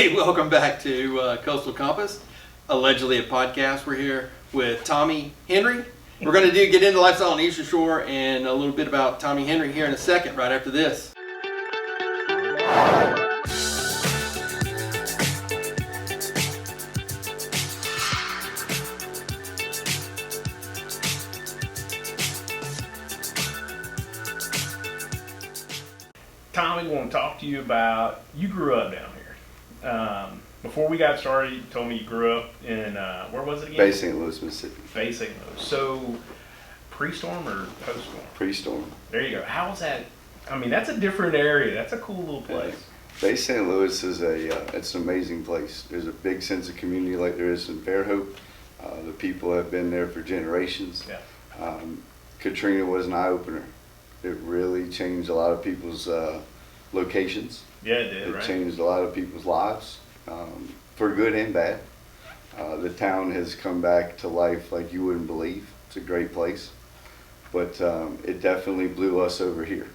Hey, welcome back to Coastal Compass, allegedly a podcast. We're here with Tommy Henry. We're going to get into lifestyle on the Eastern Shore and a little bit about Tommy Henry here in a second, right after this. Tommy, we want to talk to you about, you grew up down here. Before we got started, you told me you grew up in, where was it again? Bay St. Louis, Mississippi. Bay St. Louis. So, pre-storm or post-storm? Pre-storm. There you go. How was that? I mean, that's a different area. That's a cool little place. Yeah. Bay St. Louis is it's an amazing place. There's a big sense of community like there is in Fairhope. The people have been there for generations. Yeah. Katrina was an eye-opener. It really changed a lot of people's locations. Yeah, it did, right? It changed a lot of people's lives, for good and bad. The town has come back to life like you wouldn't believe. It's a great place, but it definitely blew us over here.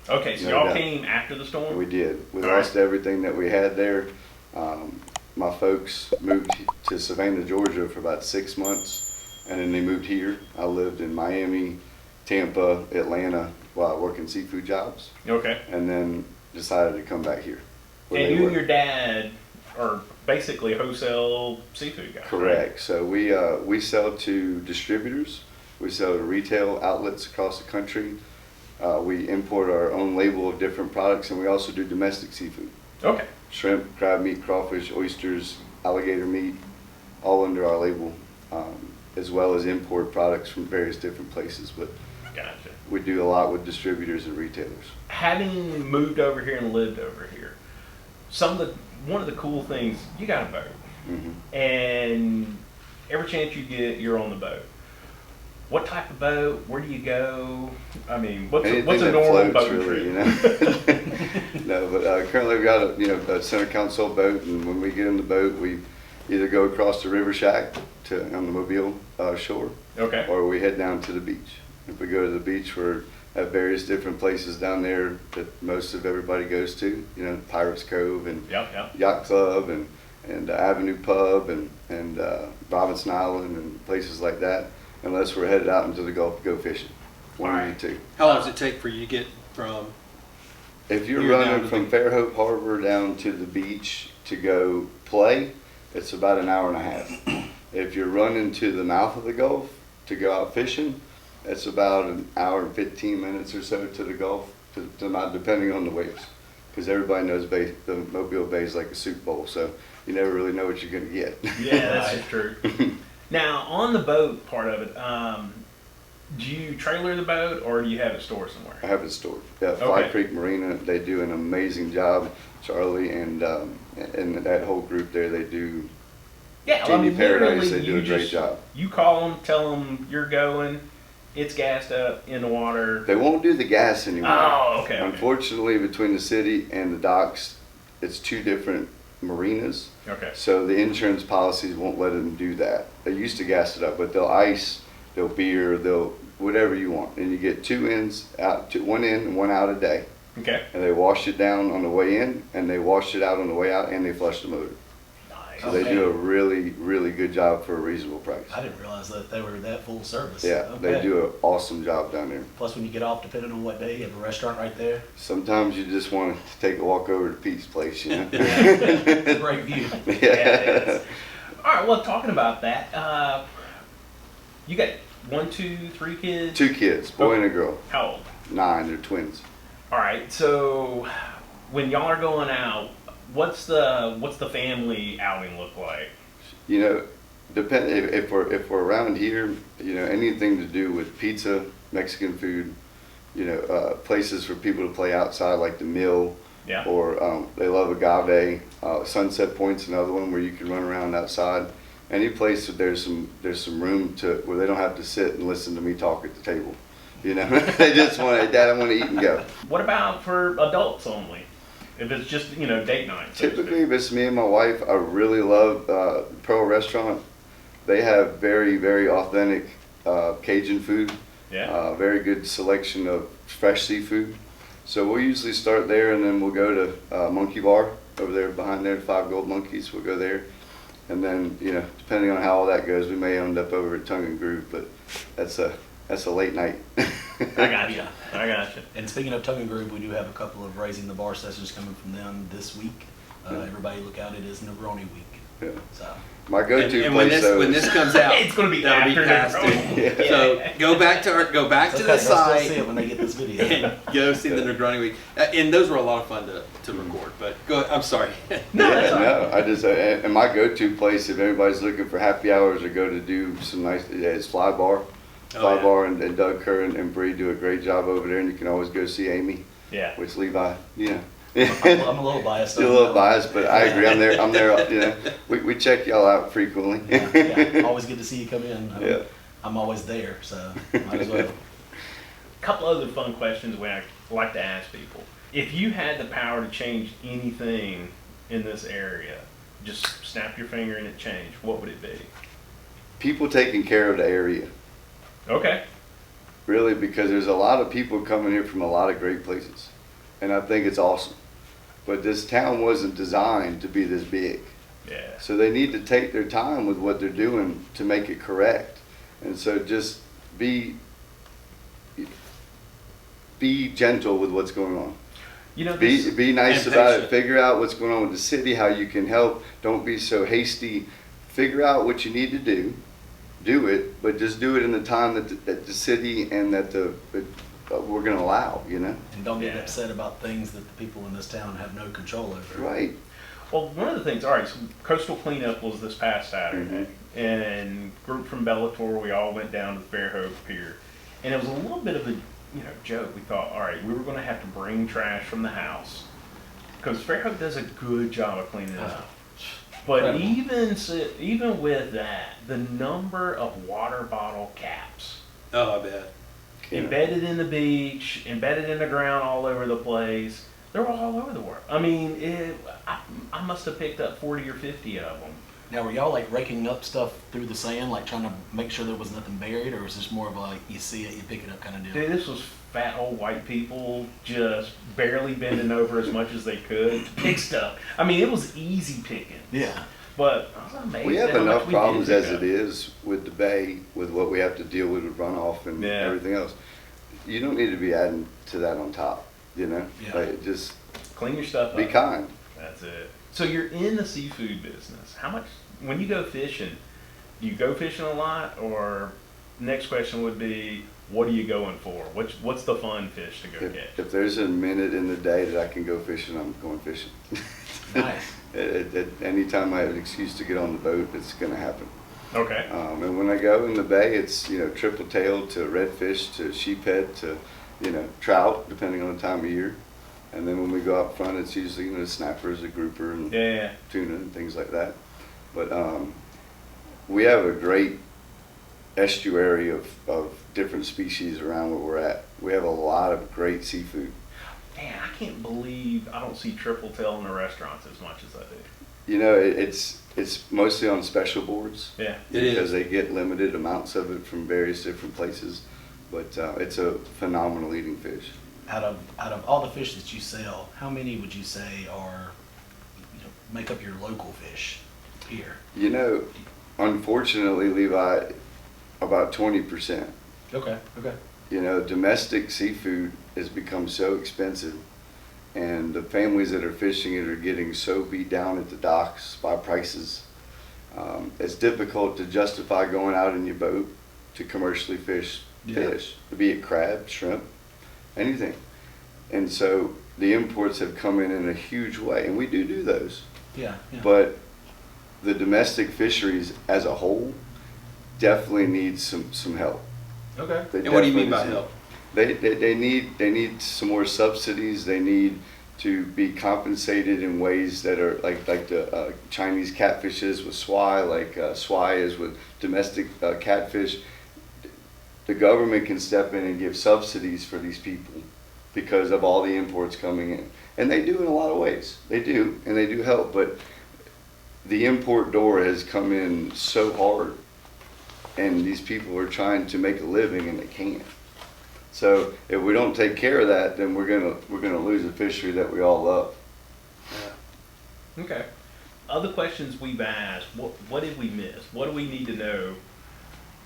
Okay, so y'all came after the storm? We did. We All lost right. everything that we had there. My folks moved to Savannah, Georgia for about 6 months, and then they moved here. I lived in Miami, Tampa, Atlanta while working seafood jobs, Okay. and then decided to come back here. where And they you were. and your dad are basically wholesale seafood guys. Correct. Right? So we sell to distributors. We sell to retail outlets across the country. We import our own label of different products, and we also do domestic seafood. Okay. Shrimp, crab meat, crawfish, oysters, alligator meat, all under our label, as well as import products from various different places. But Gotcha. we do a lot with distributors and retailers. Having moved over here and lived over here, one of the cool things, you got a boat, Hmm. and every chance you get, you're on the boat. What type of boat? Where do you go? I mean, what's Anything a that normal floats, boat really, trip? No, but currently we've got a center console boat, and when we get in the boat, we either go across the river shack on the Mobile shore, Okay. or we head down to the beach. If we go to the beach, we have various different places down there that most of everybody goes to. Pirates Cove and Yep. Yacht Club and Avenue Pub and Robinson Island and places like that. Unless we're headed out into the Gulf to go fishing. One All of right. the two. How long does it take for you to get from? If you're You're down running to from Fairhope Harbor down to the beach to go play, it's about an hour and a half. If you're running to the mouth of the Gulf to go out fishing, it's about an hour and 15 minutes or so to the Gulf, depending on the waves. Because everybody knows the Mobile Bay is like a soup bowl, so you never really know what you're going to get. Yeah, that's true. Now, on the boat part of it, do you trailer the boat or do you have it stored somewhere? I have it stored. Yeah, Fly Okay. Creek Marina, they do an amazing job. Charlie and that whole group there, they do. Yeah, Genie Paradise, literally, they do you a great just- job. You call them, tell them you're going, it's gassed up in the water. They won't do the gas anymore. Oh, okay. Unfortunately, between the city and the docks, it's two different marinas. Okay. So the insurance policies won't let them do that. They used to gas it up, but they'll ice, they'll beer, they'll whatever you want, and you get two ends out, one in and one out a day. Okay. And they wash it down on the way in, and they wash it out on the way out, and they flush the motor. Nice. So they do a really, really good job for a reasonable price. I didn't realize that they were that full service. Yeah, they Okay. do an awesome job down there. Plus, when you get off, depending on what day, you have a restaurant right there. Sometimes you just want to take a walk over to Pete's place, It's a great view. Yeah, it is. All right, well, talking about that, you got 1, 2, 3 kids? Two kids, boy and a girl, How old? 9, they're twins. All right, so when y'all are going out, what's the family outing look like? Depend if we're around here, anything to do with pizza, Mexican food, places for people to play outside like the Mill, Yeah. or they love agave. Sunset Point's another one where you can run around outside. Any place that there's some room where they don't have to sit and listen to me talk at the table. They just want to, Dad, I want to eat and go. What about for adults only? If it's just, date night. so to speak. Typically, if it's me and my wife, I really love Pearl Restaurant. They have very, very authentic Cajun food. Yeah. Very good selection of fresh seafood. So we'll usually start there, and then we'll go to Monkey Bar over there behind there, 5 Gold Monkeys. We'll go there. And then, you know, depending on how all that goes, we may end up over at Tongue and Groove, but that's a late night. I got you. I got you. And speaking of Tongue and Groove, we do have a couple of Raising the Bar sessions coming from them this week. Everybody look out, it is Negroni week. Yeah. So My go-to And place though. when this comes out, It's gonna be that'll after be past Negroni. due. Yeah. So go back to It's the okay, they'll still site see it when they get this video. and go see the Negroni week. And those were a lot of fun to record. But go. I'm sorry. No, that's all right. No, I just and my go-to place if anybody's looking for happy hours or go to do some nice is Fly Bar. Fly yeah. Bar and Doug Kerr and Bree do a great job over there, and you can always go see Amy, Yeah. which Levi, you know. I'm a little biased. You're a little biased, but I agree. I'm there. You know, we check y'all out frequently. Yeah. Always good to see you come in. Yeah. I'm always there, so might as well. Couple other fun questions we like to ask people. If you had the power to change anything in this area, just snap your finger and it changed, what would it be? People taking care of the area, Okay. really, because there's a lot of people coming here from a lot of great places, and I think it's awesome. But this town wasn't designed to be this big. Yeah. So they need to take their time with what they're doing to make it correct. And so just be gentle with what's going on. You know, this, Be nice and about it. patient. Figure out what's going on with the city, how you can help. Don't be so hasty. Figure out what you need to do. Do it, but just do it in the time that the city and that we're going to allow, you know? And don't get Yeah. upset about things that the people in this town have no control over. Right. well, one of the things, all right, so coastal cleanup was this past Saturday, and group from Bellator, we all went down to the Fairhope Pier, and it was a little bit of a joke. We thought, all right, we were going to have to bring trash from the house because Fairhope does a good job of cleaning it up. But Incredible. even with that, the number of water bottle caps Oh, I bet. Yeah. embedded in the beach, embedded in the ground all over the place, they were all over the world. I mean, I must have picked up 40 or 50 of them. Now, were y'all like raking up stuff through the sand, like trying to make sure there was nothing buried, or was this more of a like you see it, you pick it up kind of deal? Dude, this was fat old white people just barely bending over as much as they could to pick stuff. I mean, it was easy picking. Yeah. But I was amazed We have at how much enough we did problems pick as up. it is with the bay, with what we have to deal with runoff and Yeah. everything else. You don't need to be adding to that on top, you know? Yeah. Like, just Clean your stuff up. be kind. That's it. So you're in the seafood business. How much, when you go fishing, do you go fishing a lot? Or next question would be, what are you going for? What's the fun fish to go catch? If there's a minute in the day that I can go fishing, I'm going fishing. Nice. Anytime I have an excuse to get on the boat, it's going to happen. Okay. And when I go in the bay, it's, you know, triple tailed to redfish to sheephead to, you know, trout, depending on the time of year. And then when we go out front, it's usually, you know, snappers, a grouper, and Yeah. tuna and things like that. But we have a great estuary of different species around where we're at. We have a lot of great seafood. Man, I can't believe I don't see triple tail in the restaurants as much as I do. You know, it's mostly on special boards. Yeah. It because is. they get limited amounts of it from various different places. But it's a phenomenal eating fish. Out of all the fish that you sell, how many would you say are, make up your local fish here? You know, unfortunately, Levi, about 20%. Okay. You know, domestic seafood has become so expensive, and the families that are fishing it are getting so beat down at the docks by prices. It's difficult to justify going out in your boat to commercially fish fish, be it crab, shrimp, anything. And so the imports have come in a huge way, and we do those. Yeah. But the domestic fisheries as a whole definitely need some help. Okay. They And what do you definitely mean by need- help? They need some more subsidies. They need to be compensated in ways that are like the Chinese catfish is with swai, like swai is with domestic catfish. The government can step in and give subsidies for these people because of all the imports coming in. And they do in a lot of ways. They do, and they do help, but the import door has come in so hard, and these people are trying to make a living and they can't. So if we don't take care of that, then we're gonna lose a fishery that we all love. Okay. Other questions we've asked, what did we miss? What do we need to know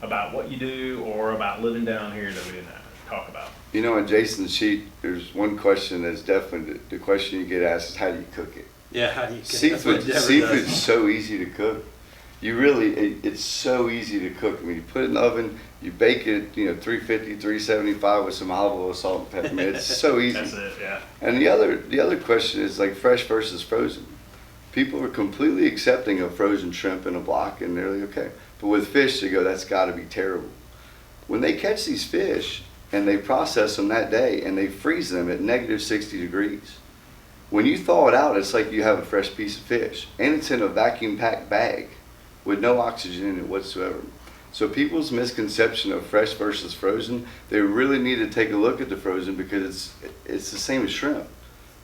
about what you do or about living down here that we didn't talk about? You know, on Jason's sheet, there's one question that's definitely, the question you get asked is how do you cook it? Yeah, how do you that's what Deborah Seafood's does. so easy to cook. You really, it's so easy to cook. I mean, you put it in the oven, you bake it, 350, 375 with some olive oil, salt, and pepper. I mean, it's so easy. That's it, yeah. And the other question is like fresh versus frozen. People are completely accepting of frozen shrimp in a block, and they're like, okay. But with fish, they go, that's got to be terrible. When they catch these fish and they process them that day and they freeze them at negative 60 degrees, when you thaw it out, it's like you have a fresh piece of fish, and it's in a vacuum packed bag with no oxygen in it whatsoever. So people's misconception of fresh versus frozen, they really need to take a look at the frozen because it's the same as shrimp.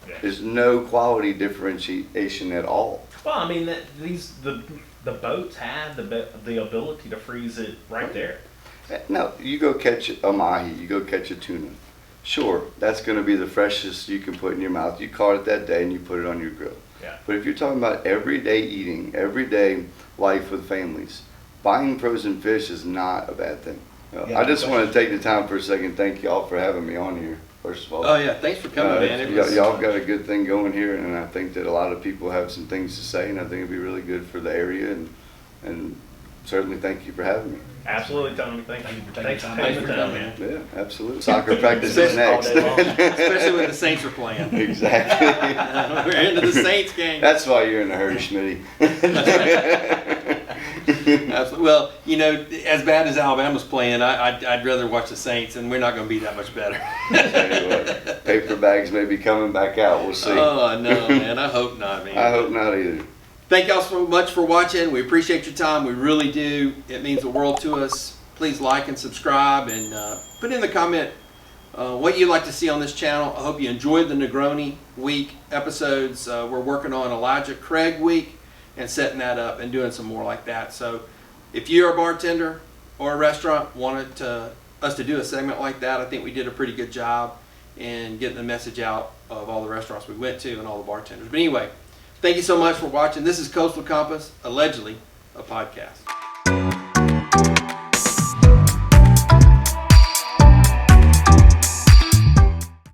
Yeah. There's no quality differentiation at all. Well, I mean, the boats have the ability to freeze it right there. Now, you go catch a mahi, you go catch a tuna. Sure, that's going to be the freshest you can put in your mouth. You caught it that day and you put it on your grill. Yeah. But if you're talking about everyday eating, everyday life with families, buying frozen fish is not a bad thing. Yeah, I just want to take the time for a second. Thank y'all for having me on here, first of all. Oh yeah, thanks for coming, man. It was, Y'all got a good thing going here, and I think that a lot of people have some things to say, and I think it'd be really good for the area, and certainly thank you for having me. Absolutely, Tony. Thank you. Thank you for taking Thanks time. for taking the time, Thanks man. Yeah, absolutely. Soccer practice is All next. day long. especially when the Saints are playing. Exactly. We're into the Saints game. That's why you're in a hurry, Schmitty. Absolutely. Well, as bad as Alabama's playing, I'd rather watch the Saints, and we're not going to be that much better. Tell you what, paper bags may be coming back out. We'll see. Oh no, man! I hope not, man. I hope not either. Thank y'all so much for watching. We appreciate your time. We really do. It means the world to us. Please like and subscribe, and put in the comment what you'd like to see on this channel. I hope you enjoyed the Negroni Week episodes. We're working on Elijah Craig Week and setting that up and doing some more like that. So if you're a bartender or a restaurant wanted us to do a segment like that, I think we did a pretty good job in getting the message out of all the restaurants we went to and all the bartenders. But anyway, thank you so much for watching. This is Coastal Compass, allegedly a podcast.